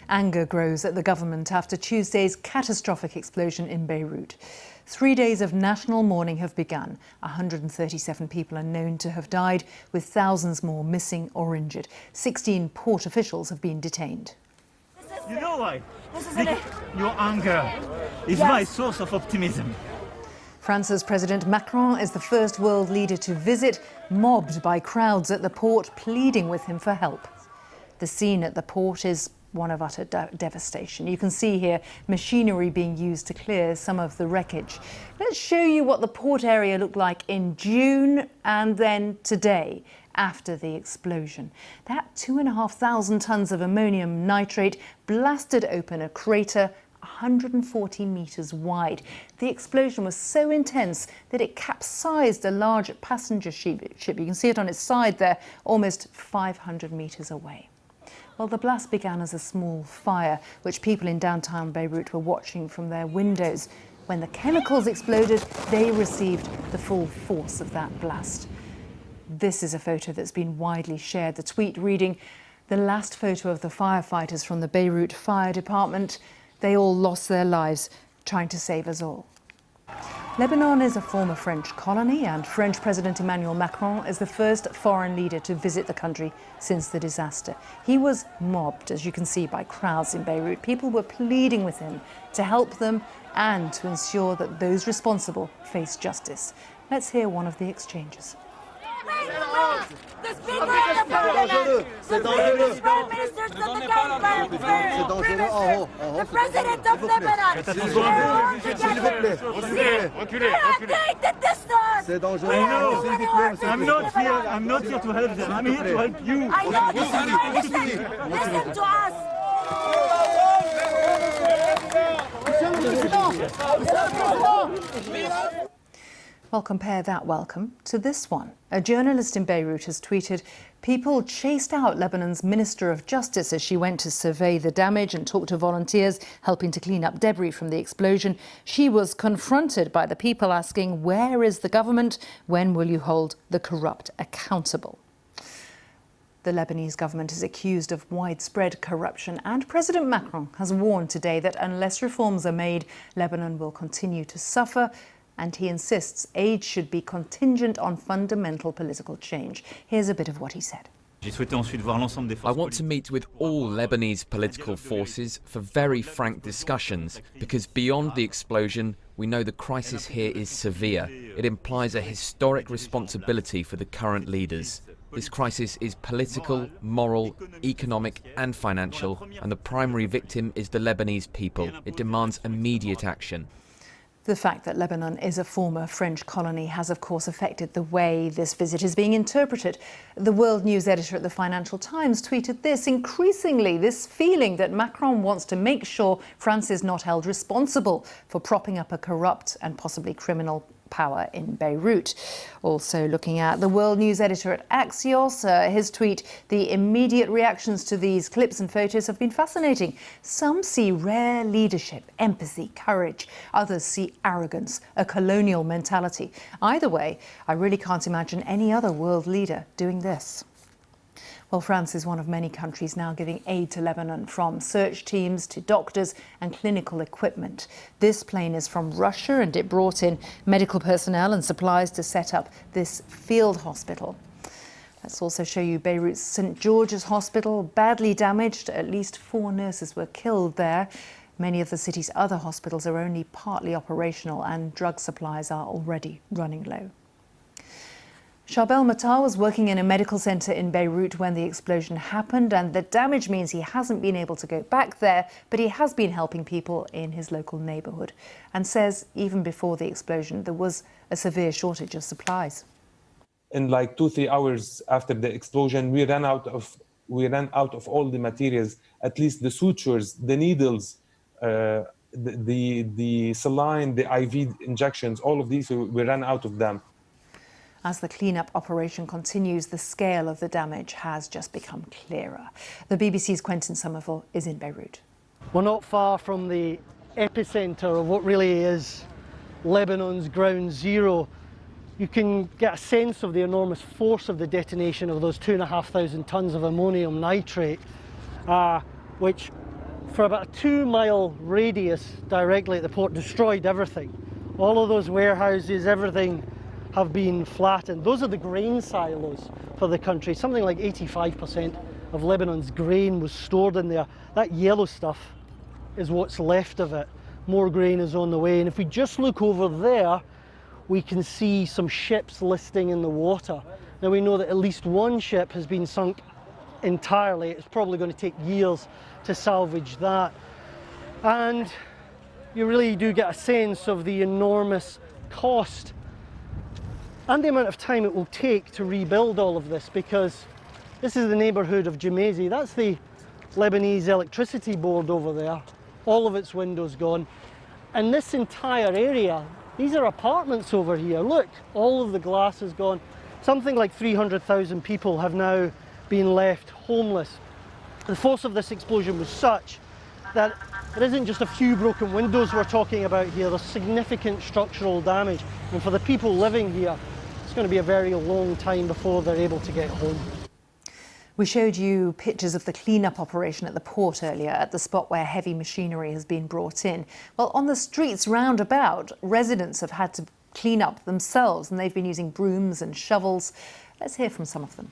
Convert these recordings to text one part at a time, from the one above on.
Anger grows at the government after Tuesday's catastrophic explosion in Beirut. 3 days of national mourning have begun. 137 people are known to have died, with thousands more missing or injured. 16 port officials have been detained. You know why? Your anger is my source of optimism. France's President Macron is the first world leader to visit, mobbed by crowds at the port pleading with him for help. The scene at the port is one of utter devastation. You can see here machinery being used to clear some of the wreckage. Let's show you what the port area looked like in June and then today after the explosion. That 2,500 tons of ammonium nitrate blasted open a crater 140 metres wide. The explosion was so intense that it capsized a large passenger ship. You can see it on its side there, almost 500 metres away. Well, the blast began as a small fire, which people in downtown Beirut were watching from their windows. When the chemicals exploded, they received the full force of that blast. This is a photo that's been widely shared. The tweet reading, "The last photo of the firefighters from the Beirut Fire Department. They all lost their lives trying to save us all." Lebanon is a former French colony, and French President Emmanuel Macron is the first foreign leader to visit the country since the disaster. He was mobbed, as you can see, by crowds in Beirut. People were pleading with him to help them and to ensure that those responsible face justice. Let's hear one of the exchanges. The speaker of the parliament, the British prime minister of the government, the president of Lebanon, I'm not here to help them. I'm here to help you. I know. Listen to us. Well, compare that welcome to this one. A journalist in Beirut has tweeted, "People chased out Lebanon's Minister of Justice as she went to survey the damage and talk to volunteers helping to clean up debris from the explosion. She was confronted by the people asking, 'Where is the government? When will you hold the corrupt accountable?'" The Lebanese government is accused of widespread corruption, and President Macron has warned today that unless reforms are made, Lebanon will continue to suffer. And he insists aid should be contingent on fundamental political change. Here's a bit of what he said. I want to meet with all Lebanese political forces for very frank discussions, because beyond the explosion, we know the crisis here is severe. It implies a historic responsibility for the current leaders. This crisis is political, moral, economic and financial, and the primary victim is the Lebanese people. It demands immediate action. The fact that Lebanon is a former French colony has, of course, affected the way this visit is being interpreted. The world news editor at the Financial Times tweeted this: "Increasingly, this feeling that Macron wants to make sure France is not held responsible for propping up a corrupt and possibly criminal power in Beirut." Also looking at the world news editor at Axios, his tweet, "The immediate reactions to these clips and photos have been fascinating. Some see rare leadership, empathy, courage. Others see arrogance, a colonial mentality. Either way, I really can't imagine any other world leader doing this." Well, France is one of many countries now giving aid to Lebanon, from search teams to doctors and clinical equipment. This plane is from Russia, and it brought in medical personnel and supplies to set up this field hospital. Let's also show you Beirut's St. George's Hospital, badly damaged. At least 4 nurses were killed there. Many of the city's other hospitals are only partly operational, and drug supplies are already running low. Charbel Matar was working in a medical centre in Beirut when the explosion happened, and the damage means he hasn't been able to go back there, but he has been helping people in his local neighbourhood, and says even before the explosion there was a severe shortage of supplies. In like 2-3 hours after the explosion, we ran out of all the materials, at least the sutures, the needles, the saline, the IV injections, all of these, we ran out of them. As the clean-up operation continues, the scale of the damage has just become clearer. The BBC's Quentin Somerville is in Beirut. We're not far from the epicentre of what really is Lebanon's ground zero. You can get a sense of the enormous force of the detonation of those 2,500 tons of ammonium nitrate, which for about a 2-mile radius directly at the port, destroyed everything. All of those warehouses, everything have been flattened. Those are the grain silos for the country. Something like 85% of Lebanon's grain was stored in there. That yellow stuff is what's left of it. More grain is on the way. And if we just look over there, we can see some ships listing in the water. Now we know that at least one ship has been sunk entirely. It's probably going to take years to salvage that. And you really do get a sense of the enormous cost and the amount of time it will take to rebuild all of this, because this is the neighbourhood of Jumeirah. That's the Lebanese electricity board over there. All of its windows gone. And this entire area, these are apartments over here. Look, all of the glass is gone. Something like 300,000 people have now been left homeless. The force of this explosion was such that it isn't just a few broken windows we're talking about here. There's significant structural damage. And for the people living here, it's going to be a very long time before they're able to get home. We showed you pictures of the clean-up operation at the port earlier, at the spot where heavy machinery has been brought in. Well, on the streets roundabout, residents have had to clean up themselves, and they've been using brooms and shovels. Let's hear from some of them.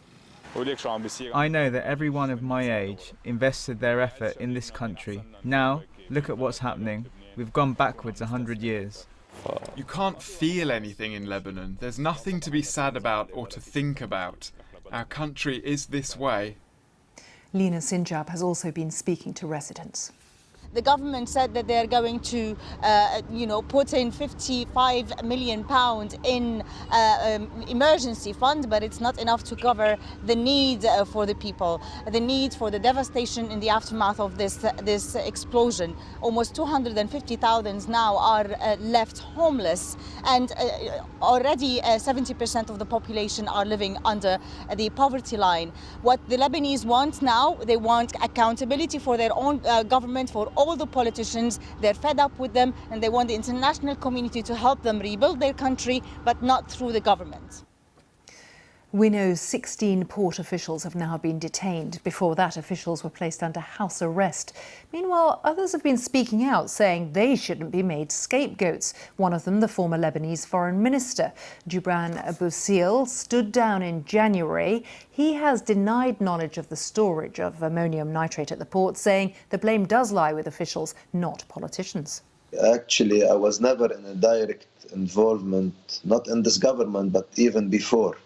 I know that everyone of my age invested their effort in this country. Now, look at what's happening. We've gone backwards 100 years. You can't feel anything in Lebanon. There's nothing to be sad about or to think about. Our country is this way. Lina Sinjab has also been speaking to residents. The government said that they're going to, put in £55 million in emergency fund, but it's not enough to cover the need for the people, the need for the devastation in the aftermath of this explosion. Almost 250,000 now are left homeless, and already 70% of the population are living under the poverty line. What the Lebanese want now, they want accountability for their own government, for all the politicians. They're fed up with them, and they want the international community to help them rebuild their country, but not through the government. We know 16 port officials have now been detained. Before that, officials were placed under house arrest. Meanwhile, others have been speaking out, saying they shouldn't be made scapegoats. One of them, the former Lebanese foreign minister, Gibran Abousil, stood down in January. He has denied knowledge of the storage of ammonium nitrate at the port, saying the blame does lie with officials, not politicians. Actually, I was never in a direct involvement, not in this government, but even before.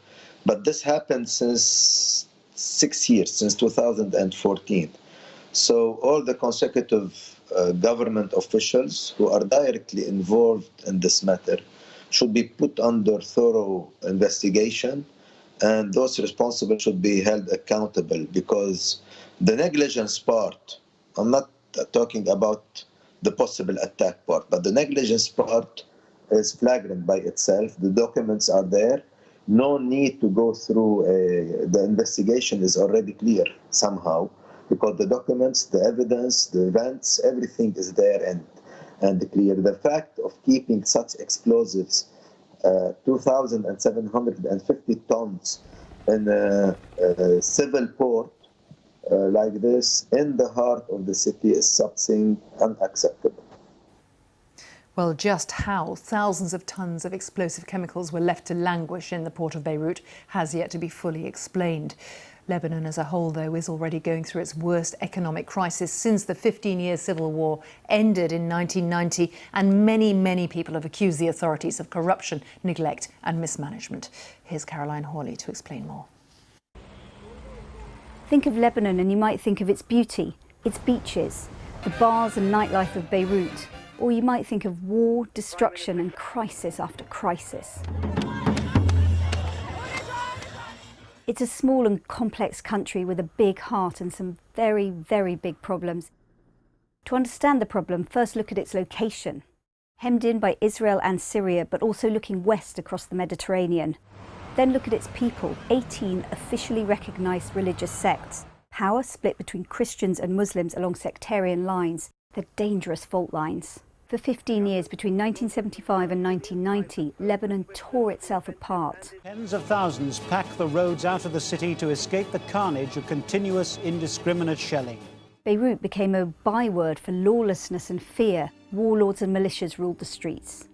But this happened since 6 years, since 2014. So all the consecutive government officials who are directly involved in this matter should be put under thorough investigation, and those responsible should be held accountable, because the negligence part, I'm not talking about the possible attack part, but the negligence part is flagrant by itself. The documents are there. No need to go through the investigation is already clear somehow, because the documents, the evidence, the events, everything is there and clear. The fact of keeping such explosives, 2,750 tons in a civil port like this in the heart of the city is something unacceptable. Well, just how thousands of tons of explosive chemicals were left to languish in the port of Beirut has yet to be fully explained. Lebanon as a whole, though, is already going through its worst economic crisis since the 15-year civil war ended in 1990, and many people have accused the authorities of corruption, neglect and mismanagement. Here's Caroline Hawley to explain more. Think of Lebanon and you might think of its beauty, its beaches, the bars and nightlife of Beirut. Or you might think of war, destruction and crisis after crisis. It's a small and complex country with a big heart and some very big problems. To understand the problem, first look at its location. Hemmed in by Israel and Syria, but also looking west across the Mediterranean. Then look at its people, 18 officially recognised religious sects. Power split between Christians and Muslims along sectarian lines. The dangerous fault lines. For 15 years, between 1975 and 1990, Lebanon tore itself apart. Tens of thousands pack the roads out of the city to escape the carnage of continuous indiscriminate shelling. Beirut became a byword for lawlessness and fear. Warlords and militias ruled the streets.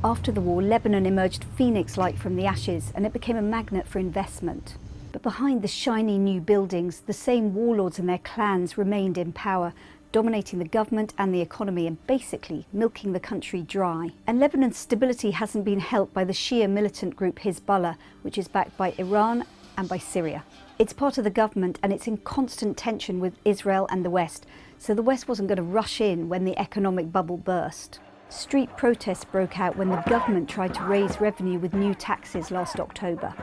After the war, Lebanon emerged phoenix-like from the ashes, and it became a magnet for investment. But behind the shiny new buildings, the same warlords and their clans remained in power, dominating the government and the economy and basically milking the country dry. And Lebanon's stability hasn't been helped by the Shia militant group Hezbollah, which is backed by Iran and by Syria. It's part of the government and it's in constant tension with Israel and the West, so the West wasn't going to rush in when the economic bubble burst. Street protests broke out when the government tried to raise revenue with new taxes last October.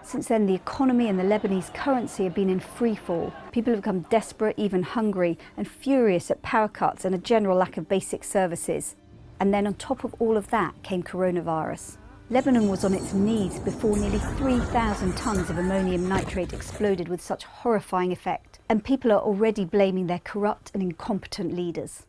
Since then, the economy and the Lebanese currency have been in free fall. People have become desperate, even hungry, and furious at power cuts and a general lack of basic services. And then on top of all of that came coronavirus. Lebanon was on its knees before nearly 3,000 tons of ammonium nitrate exploded with such horrifying effect. And people are already blaming their corrupt and incompetent leaders.